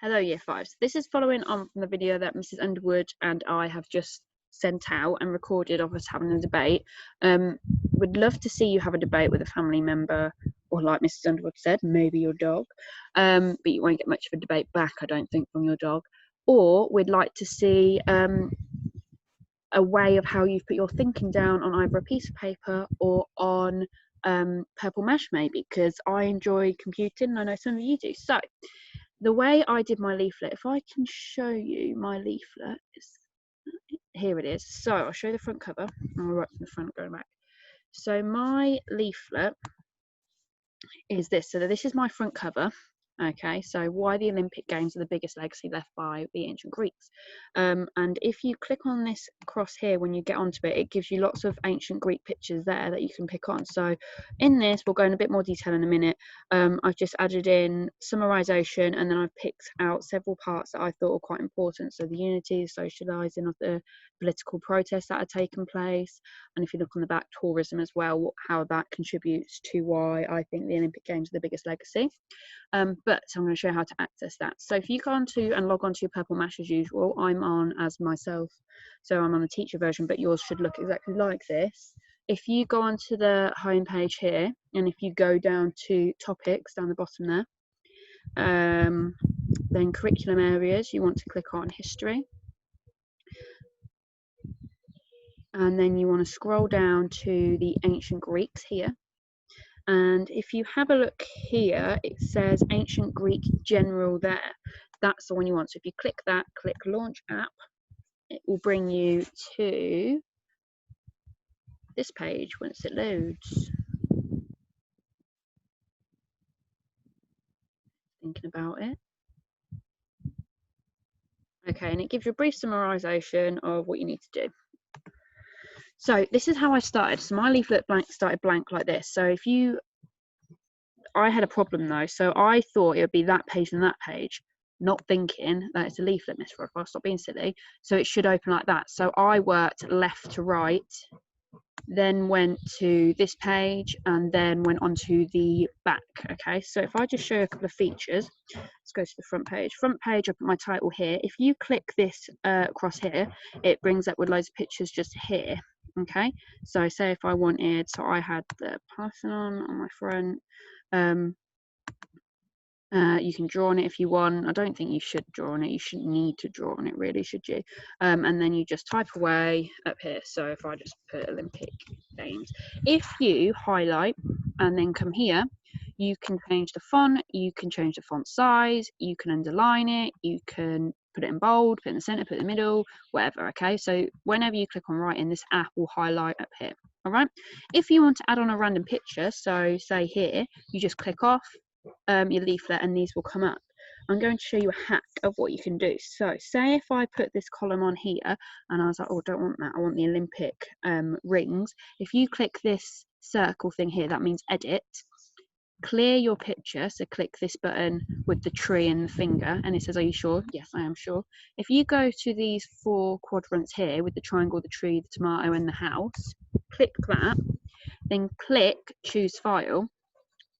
Hello Year 5s. This is following on from the video that Mrs Underwood and I have just sent out and recorded of us having a debate. Would love to see you have a debate with a family member, or like Mrs Underwood said, maybe your dog, but you won't get much of a debate back, I don't think, from your dog. Or we'd like to see a way of how you've put your thinking down on either a piece of paper or on purple mesh maybe, because I enjoy computing and I know some of you do. So the way I did my leaflet, if I can show you my leaflet, here it is. So I'll show you the front cover. I'll write from the front going back. So my leaflet is this. So this is my front cover. Okay, so why the Olympic Games are the biggest legacy left by the ancient Greeks. And if you click on this cross here, when you get onto it, it gives you lots of ancient Greek pictures there that you can pick on. So in this, we'll go in a bit more detail in a minute. I've just added in summarization, and then I've picked out several parts that I thought were quite important. So the unity, the socializing of the political protests that had taken place. And if you look on the back, tourism as well, how that contributes to why I think the Olympic Games are the biggest legacy. But I'm going to show you how to access that. So if you go onto and log on to your Purple Mash as usual, I'm on as myself, so I'm on the teacher version, but yours should look exactly like this. If you go onto the home page here, and if you go down to topics down the bottom there, then curriculum areas, you want to click on history. And then you want to scroll down to the ancient Greeks here. And if you have a look here, it says ancient Greek general there. That's the one you want. So if you click that, click launch app, it will bring you to this page once it loads. Thinking about it. Okay, and it gives you a brief summarization of what you need to do. So this is how I started. So my leaflet started blank like this. So I had a problem though. So I thought it would be that page and that page, not thinking that it's a leaflet misfire. I'll stop being silly. So it should open like that. So I worked left to right, then went to this page, and then went onto the back. Okay, so if I just show you a couple of features, let's go to the front page. Front page, I put my title here. If you click this across here, it brings up with loads of pictures just here. Okay, so say if I wanted, so I had the Parthenon on my front. You can draw on it if you want. I don't think you should draw on it. You shouldn't need to draw on it, really, should you? And then you just type away up here. So if I just put Olympic Games, if you highlight and then come here, you can change the font, you can change the font size, you can underline it, you can put it in bold, put it in the center, put it in the middle, whatever. Okay, so whenever you click on writing, this app will highlight up here. All right, if you want to add on a random picture, so say here, you just click off your leaflet and these will come up. I'm going to show you a hack of what you can do. So say if I put this column on here and I was like, oh, I don't want that, I want the Olympic rings. If you click this circle thing here, that means edit. Clear your picture, so click this button with the tree and the finger, and it says, are you sure? Yes, I am sure. If you go to these 4 quadrants here with the triangle, the tree, the tomato and the house, click that, then click choose file.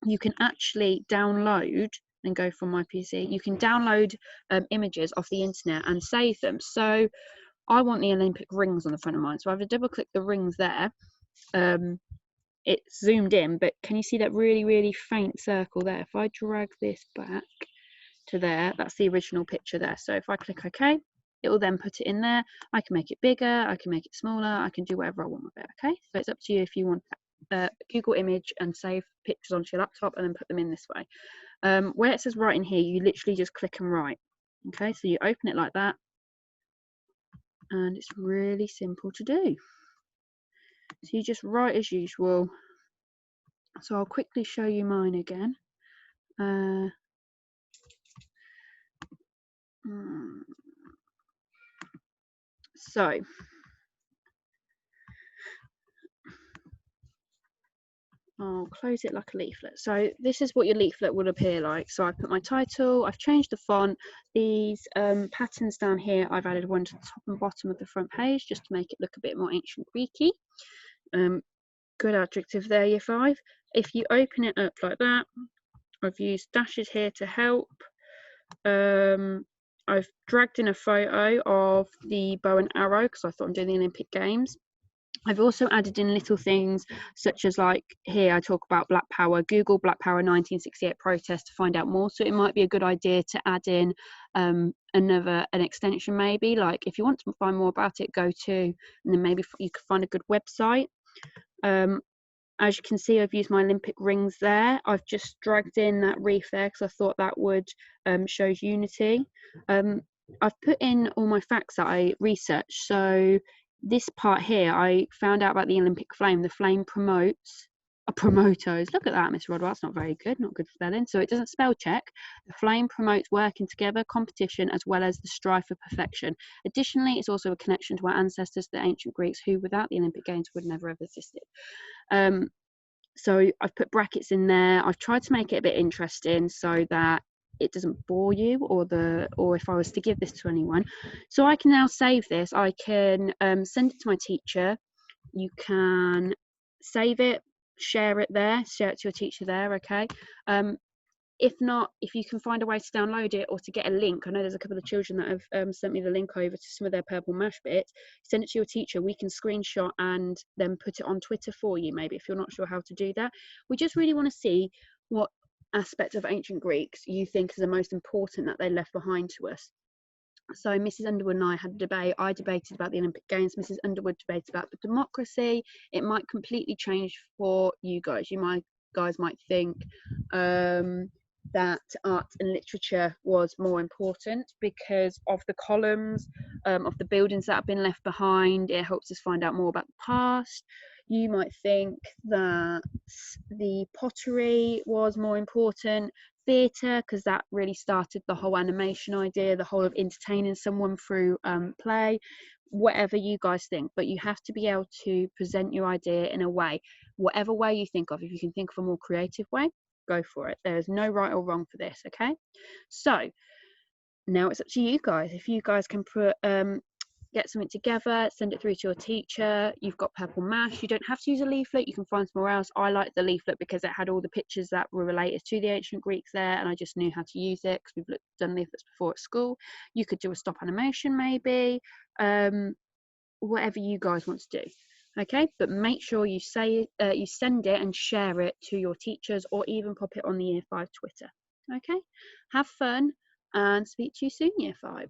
You can actually download and go from my PC. You can download images off the internet and save them. So I want the Olympic rings on the front of mine. So I have to double click the rings there. It's zoomed in, but can you see that really, really faint circle there? If I drag this back to there, that's the original picture there. So if I click OK, it will then put it in there. I can make it bigger, I can make it smaller, I can do whatever I want with it. Okay, so it's up to you if you want Google image and save pictures onto your laptop and then put them in this way. Where it says write in here, you literally just click and write. Okay, so you open it like that, and it's really simple to do. So you just write as usual. So I'll quickly show you mine again. So I'll close it like a leaflet. So this is what your leaflet will appear like. So I put my title, I've changed the font. These patterns down here, I've added one to the top and bottom of the front page just to make it look a bit more ancient Greeky. Good adjective there, Year 5. If you open it up like that, I've used dashes here to help. I've dragged in a photo of the bow and arrow because I thought I'm doing the Olympic Games. I've also added in little things such as, like, here I talk about Black Power. Google Black Power 1968 protest to find out more. So it might be a good idea to add in an extension, maybe. Like, if you want to find more about it, go to, and then maybe you could find a good website. As you can see, I've used my Olympic rings there. I've just dragged in that reef there because I thought that would show unity. I've put in all my facts that I researched. So this part here, I found out about the Olympic flame. The flame promotes promoters. Look at that, Miss Rodwell. That's not very good. Not good spelling. So it doesn't spell check. The flame promotes working together, competition, as well as the strive for perfection. Additionally, it's also a connection to our ancestors, the ancient Greeks, who without the Olympic Games would never have existed. So I've put brackets in there. I've tried to make it a bit interesting so that it doesn't bore you, or if I was to give this to anyone. So I can now save this. I can send it to my teacher. You can save it, share it there, share it to your teacher there, okay? If not, if you can find a way to download it or to get a link, I know there's a couple of children that have sent me the link over to some of their Purple Mash bits. Send it to your teacher. We can screenshot and then put it on Twitter for you, maybe, if you're not sure how to do that. We just really want to see what aspect of ancient Greeks you think is the most important that they left behind to us. So Mrs. Underwood and I had a debate. I debated about the Olympic Games. Mrs. Underwood debated about the democracy. It might completely change for you guys. Guys might think that art and literature was more important because of the columns, of the buildings that have been left behind. It helps us find out more about the past. You might think that the pottery was more important, theatre, because that really started the whole animation idea, the whole of entertaining someone through play. Whatever you guys think, but you have to be able to present your idea in a way, whatever way you think of. If you can think of a more creative way, go for it. There's no right or wrong for this, okay? So now it's up to you guys. If you guys can put get something together, send it through to your teacher. You've got Purple Mash. You don't have to use a leaflet. You can find somewhere else. I liked the leaflet because it had all the pictures that were related to the ancient Greeks there, and I just knew how to use it because we've done leaflets before at school. You could do a stop animation, maybe. Whatever you guys want to do, okay? But make sure you you send it and share it to your teachers, or even pop it on the Year 5 Twitter, okay? Have fun and speak to you soon, Year 5.